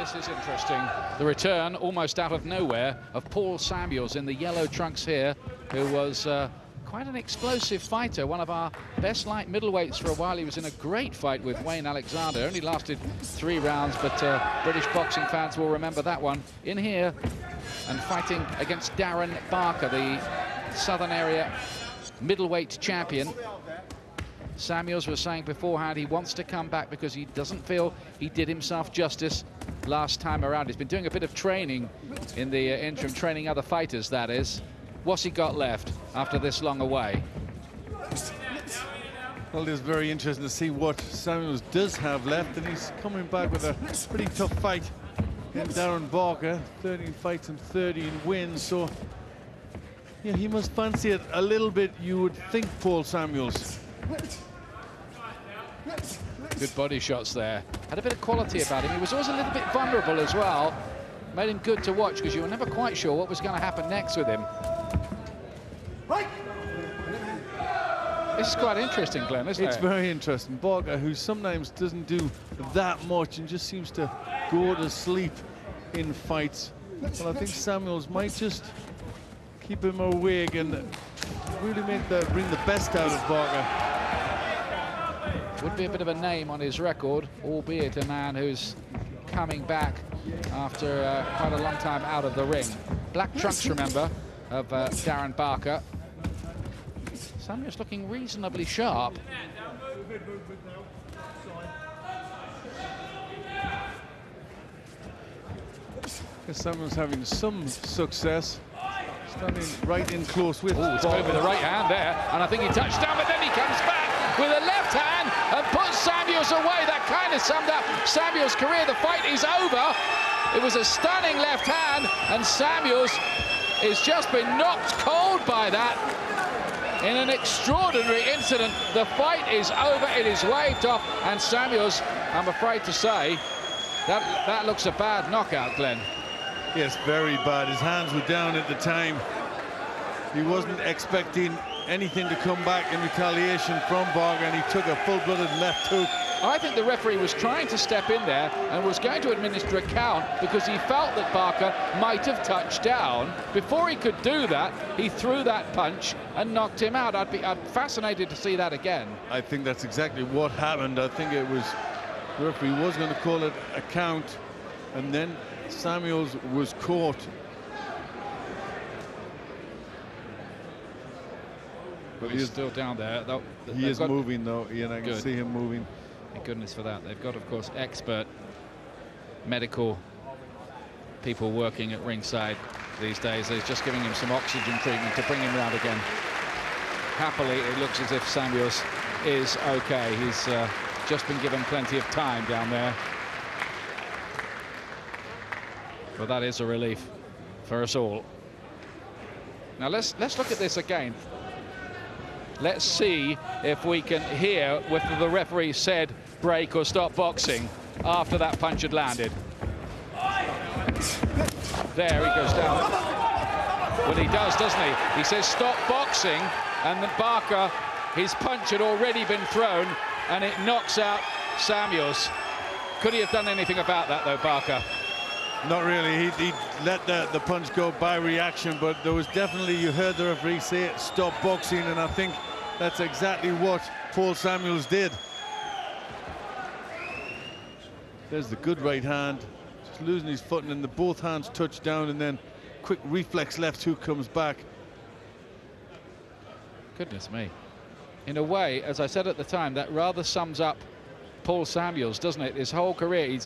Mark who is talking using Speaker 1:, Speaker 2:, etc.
Speaker 1: this is interesting. The return, almost out of nowhere, of Paul Samuels in the yellow trunks here, who was quite an explosive fighter, one of our best light middleweights for a while. He was in a great fight with Wayne Alexander. Only lasted 3 rounds, but British boxing fans will remember that one. In here and fighting against Darren Barker, the Southern Area middleweight champion. Samuels was saying beforehand he wants to come back because he doesn't feel he did himself justice last time around. He's been doing a bit of training in the interim, training other fighters, that is. What's he got left after this long away?
Speaker 2: Well, it's very interesting to see what Samuels does have left, and he's coming back with a pretty tough fight in Darren Barker. 13 fights and 13 wins, so yeah, he must fancy it a little bit, you would think, Paul Samuels.
Speaker 1: Good body shots there. Had a bit of quality about him. He was always a little bit vulnerable as well. Made him good to watch because you were never quite sure what was going to happen next with him. This is quite interesting, Glenn, isn't it?
Speaker 2: It's very interesting. Barker, who sometimes doesn't do that much and just seems to go to sleep in fights. Well, I think Samuels might just keep him awake and really bring the best out of Barker.
Speaker 1: Would be a bit of a name on his record, albeit a man who's coming back after quite a long time out of the ring. Black trunks, remember, of Darren Barker. Samuels looking reasonably sharp.
Speaker 2: Samuels having some success. Standing right in close with.
Speaker 1: Oh, it's going with the right hand there, and I think he touched down, but then he comes back with a left hand and puts Samuels away. That kind of summed up Samuels' career. The fight is over. It was a stunning left hand, and Samuels has just been knocked cold by that in an extraordinary incident. The fight is over. It is waved off, and Samuels, I'm afraid to say, that looks a bad knockout, Glenn.
Speaker 2: Yes, very bad. His hands were down at the time. He wasn't expecting anything to come back in retaliation from Barker, and he took a full-blooded left hook.
Speaker 1: I think the referee was trying to step in there and was going to administer a count because he felt that Barker might have touched down. Before he could do that, he threw that punch and knocked him out. I'd be fascinated to see that again.
Speaker 2: I think that's exactly what happened. I think it was, the referee was going to call it a count, and then Samuels was caught.
Speaker 1: But he's still down there.
Speaker 2: He is moving, though. Ian, I can see him moving.
Speaker 1: Thank goodness for that. They've got, of course, expert medical people working at ringside these days. They're just giving him some oxygen treatment to bring him round again. Happily, it looks as if Samuels is okay. He's just been given plenty of time down there. Well, that is a relief for us all. Now let's look at this again. Let's see if we can hear whether the referee said break or stop boxing after that punch had landed. There he goes down. Well, he does, doesn't he? He says stop boxing, and then Barker, his punch had already been thrown, and it knocks out Samuels. Could he have done anything about that, though, Barker?
Speaker 2: Not really. He let the punch go by reaction, but there was definitely, you heard the referee say it, stop boxing, and I think that's exactly what Paul Samuels did. There's the good right hand, just losing his footing, and both hands touch down, and then quick reflex left hook comes back.
Speaker 1: Goodness me. In a way, as I said at the time, that rather sums up Paul Samuels, doesn't it? His whole career,